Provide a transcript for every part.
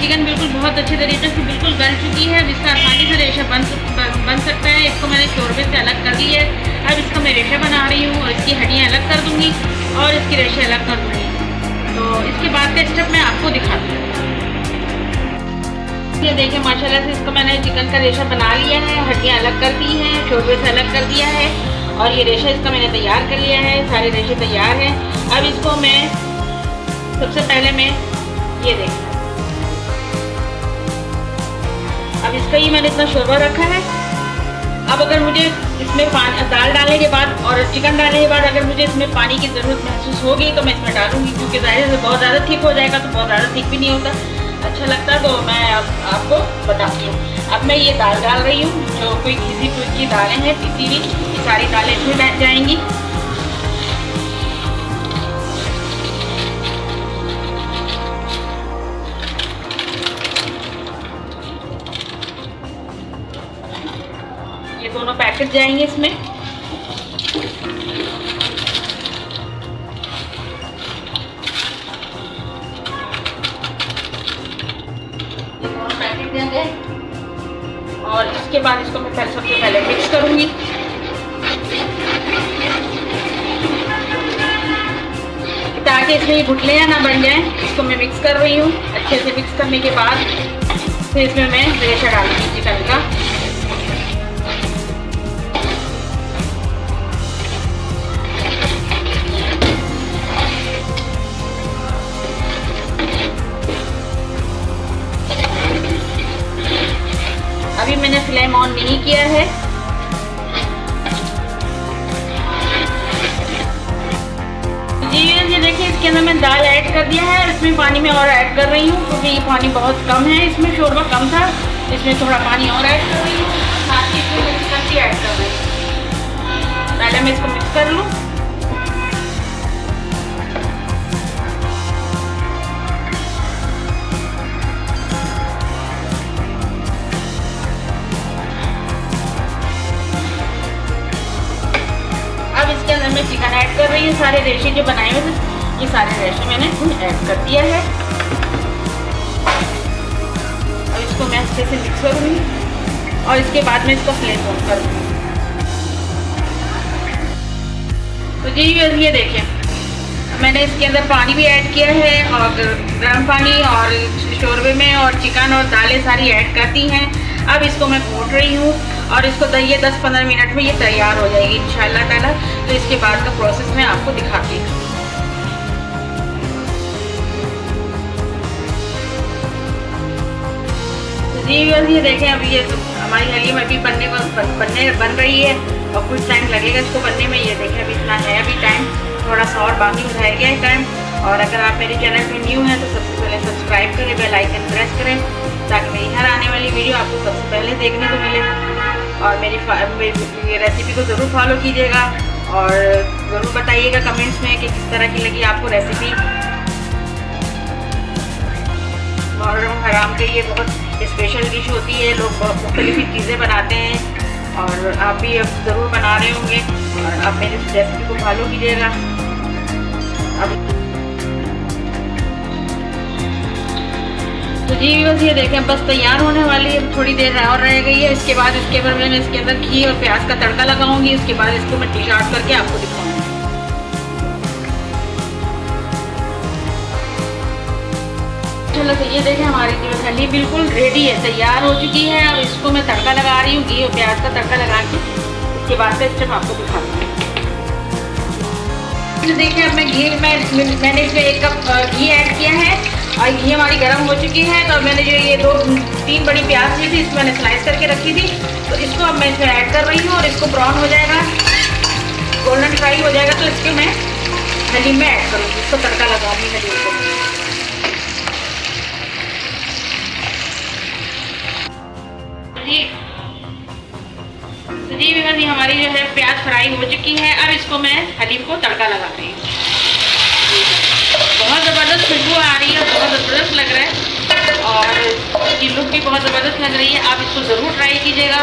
Chicken बिल्कुल बहुत अच्छे तरीके से बिल्कुल गल चुकी है। अब इसका आसानी से रेशा बन सकता है। इसको मैंने शोरबे से अलग कर दी है। अब इसका मैं रेशा बना रही हूँ और इसकी हड्डियाँ अलग कर दूँगी और इसकी रेशे अलग कर दूँगी। तो इसके बाद का स्टेप मैं आपको दिखाती हूँ। ये देखिए माशाल्लाह से इसको मैंने चिकन का रेशा बना लिया है, हड्डियाँ अलग कर दी हैं, शोरबे से अलग कर दिया है और ये रेशा इसका मैंने तैयार कर लिया है। सारे रेशे तैयार हैं। अब इसको मैं सबसे पहले मैं ये देखिए, अब इसका ही मैंने इतना शोरबा रखा है। अब अगर मुझे इसमें दाल डालने के बाद और चिकन डालने के बाद अगर मुझे इसमें पानी की ज़रूरत महसूस होगी तो मैं इसमें डालूंगी, क्योंकि ज़ाहिर से बहुत ज़्यादा थिक हो जाएगा तो बहुत ज़्यादा थिक भी नहीं होता अच्छा लगता। तो मैं अब आपको बताती हूँ। अब मैं ये दाल डाल रही हूँ, जो कोई घिसी पिसी दालें हैं, पिसी हुई, ये सारी दालें इसमें बैठ जाएंगी। ये दोनों पैकेट जाएंगे इसमें। और इसके बाद इसको मैं सबसे पहले मिक्स करूंगी। ताकि इसमें ये गुठलियाँ ना बन जाएं, इसको मैं मिक्स कर रही हूँ। अच्छे से मिक्स करने के बाद फिर इसमें मैं रेशा डालूंगी चिकन का। अभी मैंने फ्लेम ऑन नहीं किया है। जी ये देखिए, इसके अंदर मैं दाल ऐड कर दिया है। इसमें पानी में और ऐड कर रही हूँ क्योंकि ये पानी बहुत कम है। इसमें शोरबा कम था, इसमें थोड़ा पानी और ऐड कर रही हूँ। साथ ही इसमें मैं चिकन भी ऐड कर रही हूँ। पहले मैं इसको मिक्स कर लूँ। मैं चिकन ऐड कर रही हूँ। सारे रेशे जो बनाए हुए थे, ये सारे रेशे मैंने इसमें ऐड कर दिया है। अब इसको मैं अच्छे से मिक्स करूँगी और इसके बाद मैं इसको फ्लेम ऑन कर दूँगी। तो जी ये देखिए, मैंने इसके अंदर पानी भी ऐड किया है और गर्म पानी और शोरबे में और चिकन और दालें सारी ऐड कर दी हैं। अब इसको मैं घोट रही हूँ और इसको ये 10-15 मिनट में ये तैयार हो जाएगी इंशाल्लाह ताला। तो इसके बाद का प्रोसेस मैं आपको दिखाती हूँ। तो जी ये देखें, अभी ये हमारी हलीम अभी बन रही है और कुछ टाइम लगेगा इसको बनने में। ये देखें अभी इतना है, अभी टाइम थोड़ा सा और बाकी रह गया है टाइम। और अगर आप मेरे चैनल पे न्यू हैं तो सबसे पहले सब्सक्राइब करें, बेल आइकन प्रेस करें ताकि मेरी हर आने वाली वीडियो आपको सबसे पहले देखने को मिले। और मेरी रेसिपी को ज़रूर फॉलो कीजिएगा और ज़रूर बताइएगा कमेंट्स में कि किस तरह की लगी आपको रेसिपी। मुहर्रम हराम के ये बहुत स्पेशल डिश होती है, लोग बहुत मुख्तलिफ चीज़ें बनाते हैं और आप भी अब ज़रूर बना रहे होंगे और आप मेरी रेसिपी को फॉलो कीजिएगा। अब तो जी बस ये देखें, बस तैयार होने वाली है, थोड़ी देर और रह गई है। इसके बाद मैं इसके अंदर घी और प्याज का तड़का लगाऊंगी। उसके बाद इसको मैं डिश आउट करके आपको दिखाऊंगी। चलो तो ये देखें, हमारी जो हलीम बिल्कुल रेडी है, तैयार हो चुकी है। अब इसको मैं तड़का लगा रही हूँ, घी और प्याज का तड़का लगा के। इसके बाद का स्टेप आपको दिखाती हूँ। तो देखिए, अब मैंने इसमें 1 कप घी ऐड किया है और घी हमारी गर्म हो चुकी है। तो मैंने जो ये 2-3 बड़ी प्याज ली थी, इसको मैंने स्लाइस करके रखी थी, तो इसको अब मैं इसमें ऐड कर रही हूँ और इसको ब्राउन हो जाएगा, गोल्डन फ्राई हो जाएगा तो इसको मैं हलीम में ऐड करूँगी। इसको तड़का लगाऊंगी हलीम को। जी बस हमारी जो है प्याज फ्राई हो चुकी है। अब इसको मैं हलीम को तड़का लगा रही हूँ। बहुत ज़बरदस्त खुशबू आ रही है, बहुत ज़बरदस्त लग रहा है और इसकी लुक भी बहुत ज़बरदस्त लग रही है। आप इसको ज़रूर ट्राई कीजिएगा।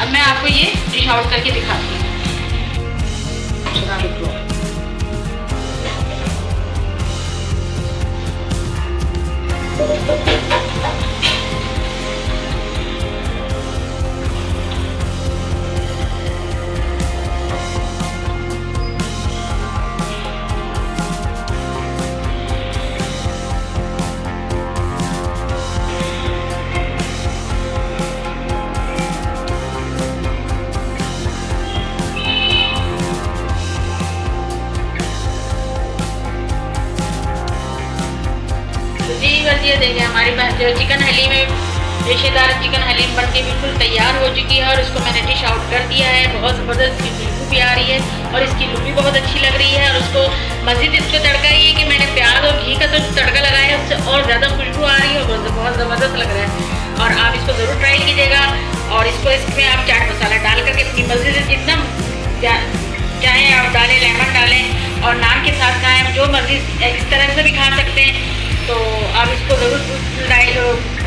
अब मैं आपको ये डिश आउट करके दिखाती हूँ। जी बस ये देखिए हमारी जो चिकन हलीम है, रेशेदार चिकन हलीम बन के बिल्कुल तैयार हो चुकी है और उसको मैंने डिश आउट कर दिया है। बहुत ज़बरदस्त खुशबू भी आ रही है और इसकी लुक भी बहुत अच्छी लग रही है। और उसको मज़ीद इसको तड़का ये कि मैंने प्याज और घी का तो तड़का लगाया है, उससे और ज़्यादा खुशबू आ रही है और बहुत ज़बरदस्त लग रहा है। और आप इसको ज़रूर ट्राई कीजिएगा और इसको इसमें आप चाट मसाला डाल करके अपनी मर्ज़ी से जितना चाहें आप डालें, लेमन डालें और नान के साथ खाएँ, जो मर्ज़ी इस तरह से भी खा सकते हैं। तो आप इसको ज़रूर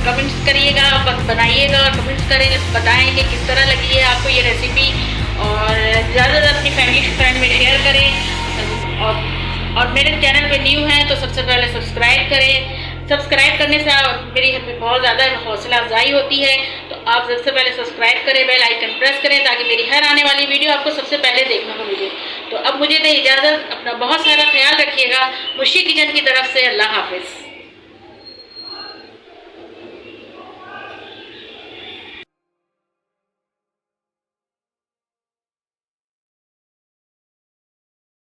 कमेंट्स करिएगा, बनाइएगा और कमेंट्स करेंगे, बताएं कि किस तरह लगी है आपको ये रेसिपी। और ज़्यादा अपनी फैमिली फ्रेंड में शेयर करें। और मेरे चैनल पे न्यू हैं तो सबसे पहले सब्सक्राइब करें। सब्सक्राइब करने से मेरी बहुत ज़्यादा हौसला अफजाई होती है। तो आप सबसे पहले सब्सक्राइब करें, बेल आइकन प्रेस करें ताकि मेरी हर आने वाली वीडियो आपको सबसे पहले देखने को मिले। तो अब मुझे दे इजाज़त, अपना बहुत सारा ख्याल रखिएगा। मुश्की किचन की तरफ से अल्लाह हाफिज़।